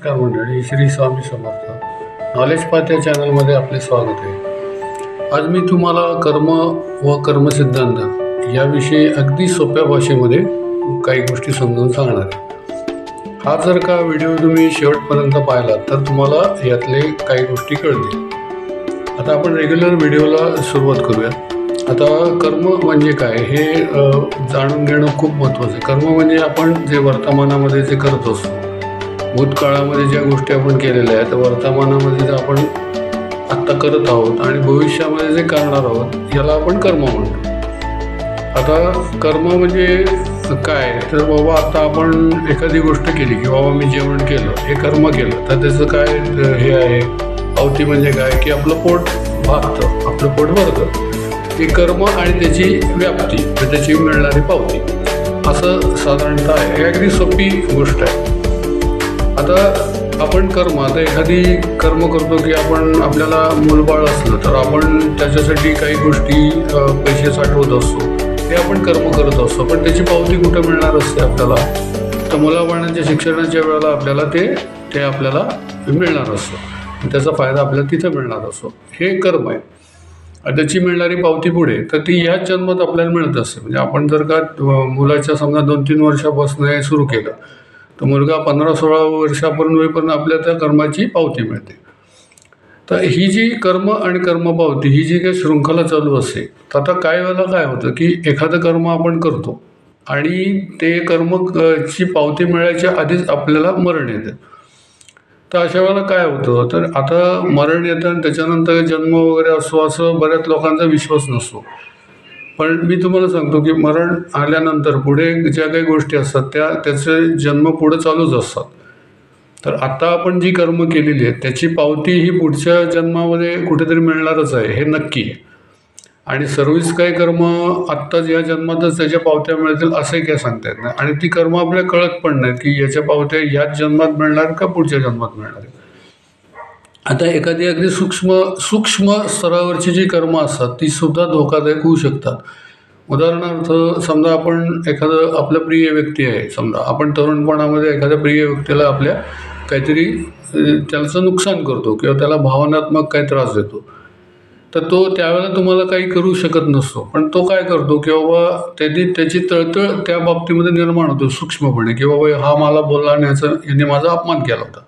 नमस्कार मंडळी, Shri Swami Samarth. Knowledge path या चॅनलमध्ये आपले स्वागत आहे. आज मी तुम्हाला कर्म व कर्मसिद्धांत याविषयी अगदी सोप्या भाषेमध्ये काही गोष्टी समजावून सांगणार आहे. हा जर का व्हिडिओ तुम्ही शेवटपर्यंत पाहिला तर तुम्हाला यातले काही गोष्टी कळतील. आता आपण रेग्युलर व्हिडिओला सुरुवात करूया. आता कर्म म्हणजे काय हे जाणून घेणं खूप महत्त्वाचं आहे. कर्म म्हणजे आपण जे वर्तमानामध्ये जे करत असतो, भूतकाळामध्ये ज्या गोष्टी आपण केलेल्या आहेत, वर्तमानामध्ये जे आपण आत्ता करत आहोत आणि भविष्यामध्ये जे करणार आहोत याला आपण कर्म म्हणतो. आता कर्म म्हणजे काय तर बाबा, आता आपण एखादी गोष्ट केली की बाबा मी जेवण केलं, हे कर्म केलं, तर त्याचं काय हे आहे, पावती म्हणजे काय की आपलं पोट भागतं, आपलं पोट भरतं. हे कर्म आणि त्याची व्याप्ती, त्याची मिळणारी पावती, असं साधारणतः आहे. ही अगदी सोपी गोष्ट आहे. आता आपण कर्म, आता एखादी कर्म करतो की आपण, आपल्याला मूलबाळ असलं तर आपण त्याच्यासाठी काही गोष्टी पैसे साठवत असतो, ते आपण कर्म करत असतो. पण त्याची पावती कुठं मिळणार असते आपल्याला, तर मुलाबाळांच्या शिक्षणाच्या वेळेला आपल्याला ते आपल्याला मिळणार असतं, त्याचा फायदा आपल्याला तिथं मिळणार असतो. हे कर्म आहे. त्याची मिळणारी पावती पुढे तर ती ह्याच जन्मात आपल्याला मिळत असते. म्हणजे आपण जर का मुलाच्या समजा 2-3 वर्षापासून हे सुरू केलं तर मुलगा 15-16 वर्षापर्यंत होईपर्यंत आपल्याला त्या कर्माची पावती मिळते. तर ही जी कर्म आणि कर्मपावती ही जी काही शृंखला चालू असते, तर आता काय वेळेला काय होतं की एखादं कर्म आपण करतो आणि ते कर्मची पावती मिळायच्या आधीच आपल्याला मरण येतं. तर अशा वेळेला काय होतं, तर आता मरण येतं आणि त्याच्यानंतर जन्म वगैरे असतो असं बऱ्याच लोकांचा विश्वास नसतो. पण मी तुम्हाला सांगतो की मरण आल्यानंतर पुढे ज्या काही गोष्टी असतात त्याचे जन्म पुढे चालूच असतात. तर आता आपण जी कर्म केलेली आहे त्याची पावती ही पुढच्या जन्मामध्ये कुठेतरी मिळणारच आहे, हे नक्की आहे. आणि सर्वच काही कर्म आत्ताच या जन्मातच त्याच्या पावत्या मिळतील असंही काय सांगता येत नाही. आणि ती कर्म आपल्याला कळत पण नाही की याच्या पावत्या ह्याच जन्मात मिळणार का पुढच्या जन्मात मिळणार. आता एखादी अगदी सूक्ष्म स्तरावरची जी कर्म असतात ती सुद्धा धोकादायक होऊ शकतात. उदाहरणार्थ समजा आपण एखादं आपलं प्रिय व्यक्ती आहे, समजा आपण तरुणपणामध्ये एखाद्या प्रिय व्यक्तीला आपल्या काहीतरी त्याचं नुकसान करतो किंवा त्याला भावनात्मक काही त्रास देतो, तर तो त्यावेळेला तुम्हाला काही करू शकत नसतो. पण तो काय करतो की बाबा त्याची तळतळ त्या बाबतीमध्ये निर्माण होतो सूक्ष्मपणे की बाबा हा मला बोलला आणि याने माझा अपमान केला होता,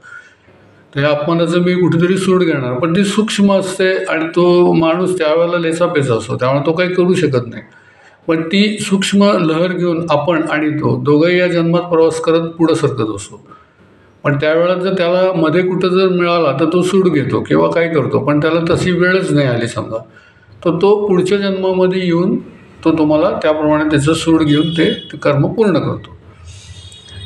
तर या अपमानाचं मी कुठेतरी सूड घेणार. पण ती सूक्ष्म असते आणि तो माणूस त्यावेळेला लेसापेचा असतो, त्यामुळे तो काही करू शकत नाही. पण ती सूक्ष्म लहर घेऊन आपण आणि तो दोघंही या जन्मात प्रवास करत पुढं सरकत असतो. पण त्यावेळेला जर त्याला मध्ये कुठं जर मिळाला तर तो सूड घेतो किंवा काय करतो, पण त्याला तशी वेळच नाही आली समजा, तर तो पुढच्या जन्मामध्ये येऊन तो तुम्हाला त्याप्रमाणे त्याचं सूड घेऊन ते कर्म पूर्ण करतो.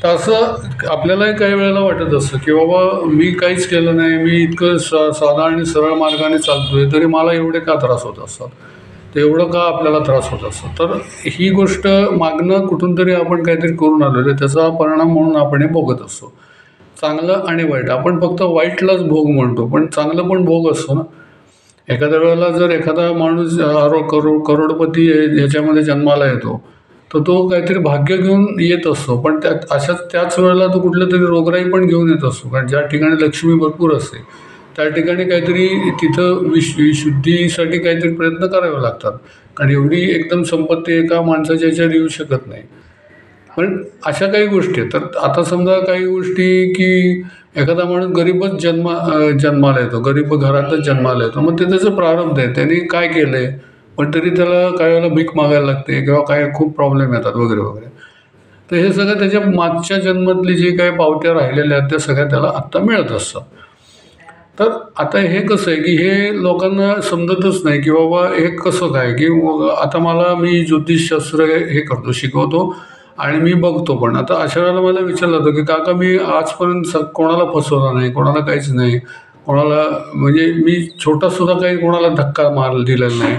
तर असं आपल्यालाही काही वेळेला वाटत असतं की बाबा मी काहीच केलं नाही, मी इतकं साधा आणि सरळ मार्गाने चालतोय तरी मला एवढे का त्रास होत असतात, तर एवढं का आपल्याला त्रास होत असतो. तर ही गोष्ट मागणं कुठून तरी आपण काहीतरी करून आलेलो आहे, त्याचा परिणाम म्हणून आपण हे भोगत असतो. चांगलं आणि वाईट, आपण फक्त वाईटलाच भोग म्हणतो, पण चांगलं पण भोग असतो ना. एखाद्या वेळेला जर एखादा माणूस करोडपती ह्याच्यामध्ये जन्माला येतो तर तो काहीतरी भाग्य घेऊन येत असतो, पण त्याच वेळेला तो कुठलं तरी रोगराई पण घेऊन येत असतो. कारण ज्या ठिकाणी लक्ष्मी भरपूर असते त्या ठिकाणी काहीतरी तिथं विशुद्धीसाठी काहीतरी प्रयत्न करावे लागतात, कारण एवढी एकदम संपत्ती एका माणसाच्या ह्याच्यात येऊ शकत नाही. पण अशा काही गोष्टी आहेत. तर आता समजा काही गोष्टी की एखादा माणूस गरीबच जन्माला येतो, गरीब घरातच जन्माला येतो, मग ते त्याचं प्रारब्ध आहे, त्यांनी काय केलं आहे, पण तरी त्याला काही वेळेला भीक मागायला लागते किंवा काय खूप प्रॉब्लेम येतात वगैरे वगैरे. तर हे सगळं त्याच्या मागच्या जन्मातली जी काही पावत्या राहिलेल्या आहेत त्या सगळ्या त्याला आत्ता मिळत असतात. तर आता हे कसं आहे की हे लोकांना समजतच नाही की बाबा हे कसं काय की आता मी ज्योतिषशास्त्र हे करतो, शिकवतो आणि मी बघतो. पण आता अशा वेळेला मला विचारलं होतं की काका मी आजपर्यंत कोणाला फसवलं नाही, कोणाला काहीच नाही, कोणाला म्हणजे मी छोटासुद्धा काही कोणाला धक्का दिलेला नाही,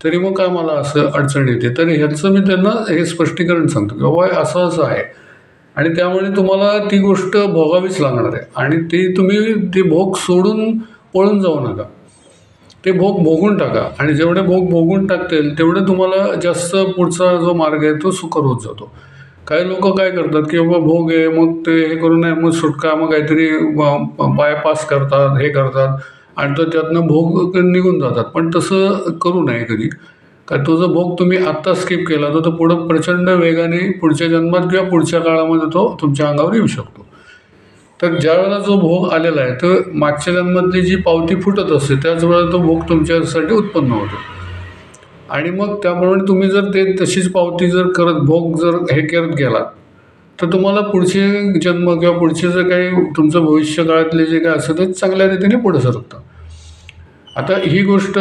तरी मग काय मला असं अडचण येते. तर ह्याचं मी त्यांना हे स्पष्टीकरण सांगतो की बाबा असं असं आहे आणि त्यामुळे तुम्हाला ती गोष्ट भोगावीच लागणार आहे आणि तुम्ही ते भोग सोडून पळून जाऊ नका, ते भोग भोगून टाका. आणि जेवढे भोग भोगून टाकतील तेवढे तुम्हाला जास्त पुढचा जो मार्ग आहे तो सुकर होत जातो. काही लोक काय करतात की बाबा भोग आहे, मग ते हे करू नये, मग सुटका, मग काहीतरी बायपास करतात, हे करतात आणि तो त्यातनं भोग निघून जातात. पण तसं करू नये कधी. का तो जो भोग तुम्ही आत्ता स्किप केला तर तो पुढं प्रचंड वेगाने पुढच्या जन्मात किंवा पुढच्या काळामध्ये तो तुमच्या अंगावर येऊ शकतो. तर ज्यावेळेला जो भोग आलेला आहे तर मागच्या जन्मातली जी पावती फुटत असते त्याच वेळेला तो भोग तुमच्यासाठी उत्पन्न होतो. आणि मग त्याप्रमाणे तुम्ही जर ते तशीच पावती जर करत भोग जर हे करत गेलात तर तुम्हाला पुढचे जन्म किंवा पुढचे जे काही तुमचं भविष्यकाळातले जे काय असतं ते चांगल्या रीतीने पुढे सरकतं. आता ही गोष्ट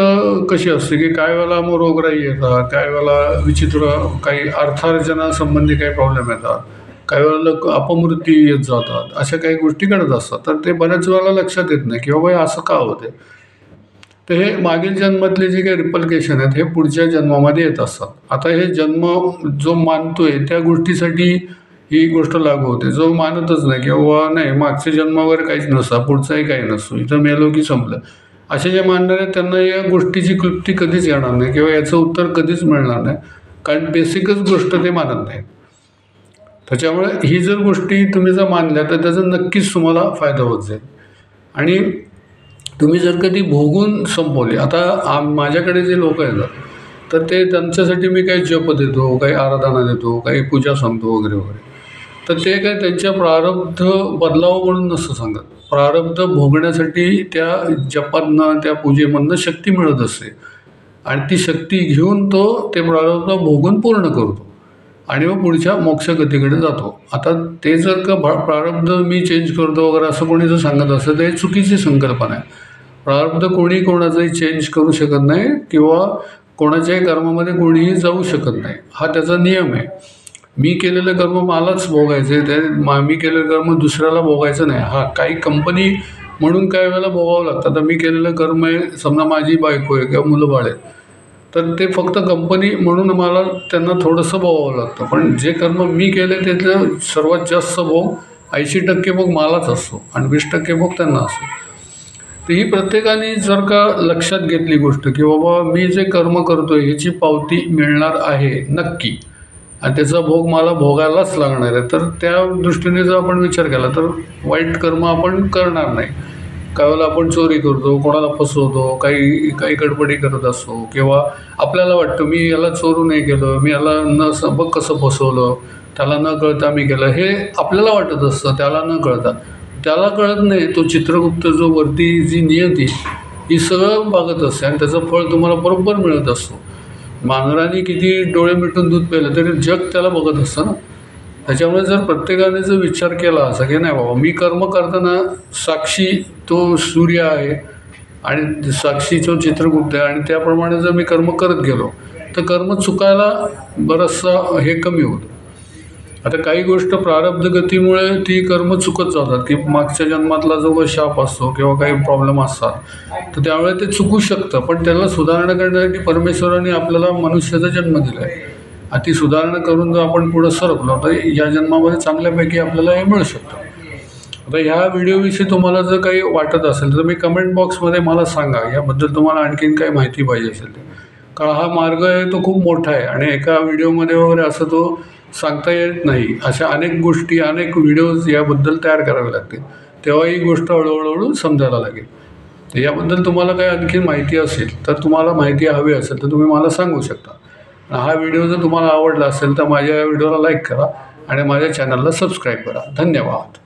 कशी असते की काही वेळेला मग रोगराई येतात, काही वेळेला विचित्र काही अर्थार्जनासंबंधी काही प्रॉब्लेम येतात, काही वेळेला अपमृत्यू येत जातात, अशा काही गोष्टी घडत असतात. तर ते बऱ्याच वेळेला लक्षात येत नाही की बाबा हे असं का होते. तर हे मागील जन्मातले जे काही रिपल्केशन आहेत हे पुढच्या जन्मामध्ये येत असतात. आता हे जन्म जो मानतोय त्या गोष्टीसाठी ही गोष्ट लागू होते. जो मानतच नाही की बाबा नाही मागचे जन्म वगैरे काहीच नसतं, पुढचाही काही नसतो, इथं मेलो की संपलं, असे जे मानणारे त्यांना या गोष्टीची क्लृप्ती कधीच येणार नाही किंवा याचं उत्तर कधीच मिळणार नाही, कारण बेसिकच गोष्ट ते मानत नाहीत. त्याच्यामुळे ही जर गोष्टी तुम्ही जर मानल्या तर त्याचा नक्कीच तुम्हाला फायदा होत जाईल. आणि तुम्ही जर कधी भोगून संपवले, आता माझ्याकडे जे लोक येतात तर ते त्यांच्यासाठी मी काही जप देतो, काही आराधना देतो, काही पूजा सांगतो वगैरे वगैरे. तर ते काय त्यांच्या प्रारब्ध बदलावं म्हणून नसतं सांगत. प्रारब्ध भोगण्यासाठी त्या जपातनं त्या पूजेमधनं शक्ती मिळत असते आणि ती शक्ती घेऊन तो ते प्रारब्ध भोगून पूर्ण करतो आणि मग पुढच्या मोक्षगतीकडे जातो. आता ते जर का प्रारब्ध मी चेंज करतो वगैरे असं कोणी जर सांगत असतं तर हे चुकीची संकल्पना आहे. प्रारब्ध कोणी कोणाचंही चेंज करू शकत नाही किंवा कोणाच्याही कर्मामध्ये कोणीही जाऊ शकत नाही, हा त्याचा नियम आहे. मी केलेलं कर्म मलाच भोगायचं, ते मी केलेलं कर्म दुसऱ्याला भोगायचं नाही. हा काही कंपनी म्हणून काही वेळेला भोगावं लागतं. आता मी केलेलं कर्म आहे, समजा माझी बायको आहे किंवा मुलं बाळ आहेत, तर ते फक्त कंपनी म्हणून मला त्यांना थोडंसं भोगावं लागतं. पण जे कर्म मी केले त्याचं सर्वात जास्त भोग 80% भोग मलाच असतो आणि 20% भोग त्यांना असतो. तर ही प्रत्येकाने जर का लक्षात घेतली गोष्ट की बाबा मी जे कर्म करतोय ह्याची पावती मिळणार आहे नक्की आणि त्याचा भोग मला भोगायलाच लागणार आहे, तर त्या दृष्टीने जर आपण विचार केला तर वाईट कर्म आपण करणार नाही. काही वेळेला आपण चोरी करतो, कोणाला फसवतो, काही काही गडबडी करत असतो किंवा आपल्याला वाटतं मी याला चोरू नाही केलं, मी याला बघ कसं फसवलं, त्याला न कळता मी केलं, हे आपल्याला वाटत असतं, त्याला न कळता. त्याला कळत नाही, तो चित्रगुप्त जो वरती जी नियती ही सगळं बघत असते आणि त्याचं फळ तुम्हाला बरोबर मिळत असतो. मांजराने किती डोळे मिटून दूध प्यायलं तरी जग त्याला बघत असतं ना. त्याच्यामुळे जर प्रत्येकाने जर विचार केला असा की नाही बाबा मी कर्म करताना साक्षी तो सूर्य आहे आणि साक्षी तो चित्रगुप्त आहे आणि त्याप्रमाणे जर मी कर्म करत गेलो तर कर्म चुकायला बरंचसं हे कमी होतं. आता काही गोष्ट प्रारब्ध गतीमुळे ती कर्म चुकत जातात की मागच्या जन्मातला जो शाप असतो किंवा काही प्रॉब्लेम असतात तर त्यावेळे ते चुकू शकतं. पण त्याला सुधारणा करण्यासाठी परमेश्वराने आपल्याला मनुष्याचा जन्म दिला आहे आणि ती सुधारणा करून जर आपण पुढं सरकलो तर या जन्मामध्ये चांगल्यापैकी आपल्याला हे मिळू शकतं. आता ह्या व्हिडिओविषयी तुम्हाला जर काही वाटत असेल तर मी कमेंट बॉक्समध्ये मला सांगा, याबद्दल तुम्हाला आणखीन काही माहिती पाहिजे असेल तर. कारण हा मार्ग आहे तो खूप मोठा आहे आणि एका व्हिडिओमध्ये वगैरे असं तो सांगता येत नाही. अशा अनेक गोष्टी अनेक व्हिडिओज याबद्दल तयार करावे लागतील, तेव्हा ही गोष्ट हळूहळू समजायला लागेल. तर याबद्दल तुम्हाला काही आणखी माहिती असेल तर तुम्हाला माहिती हवी असेल तर तुम्ही मला सांगू शकता. हा व्हिडिओ जर तुम्हाला आवडला असेल तर माझ्या व्हिडिओला लाईक करा आणि माझ्या चॅनलला सबस्क्राईब करा. धन्यवाद.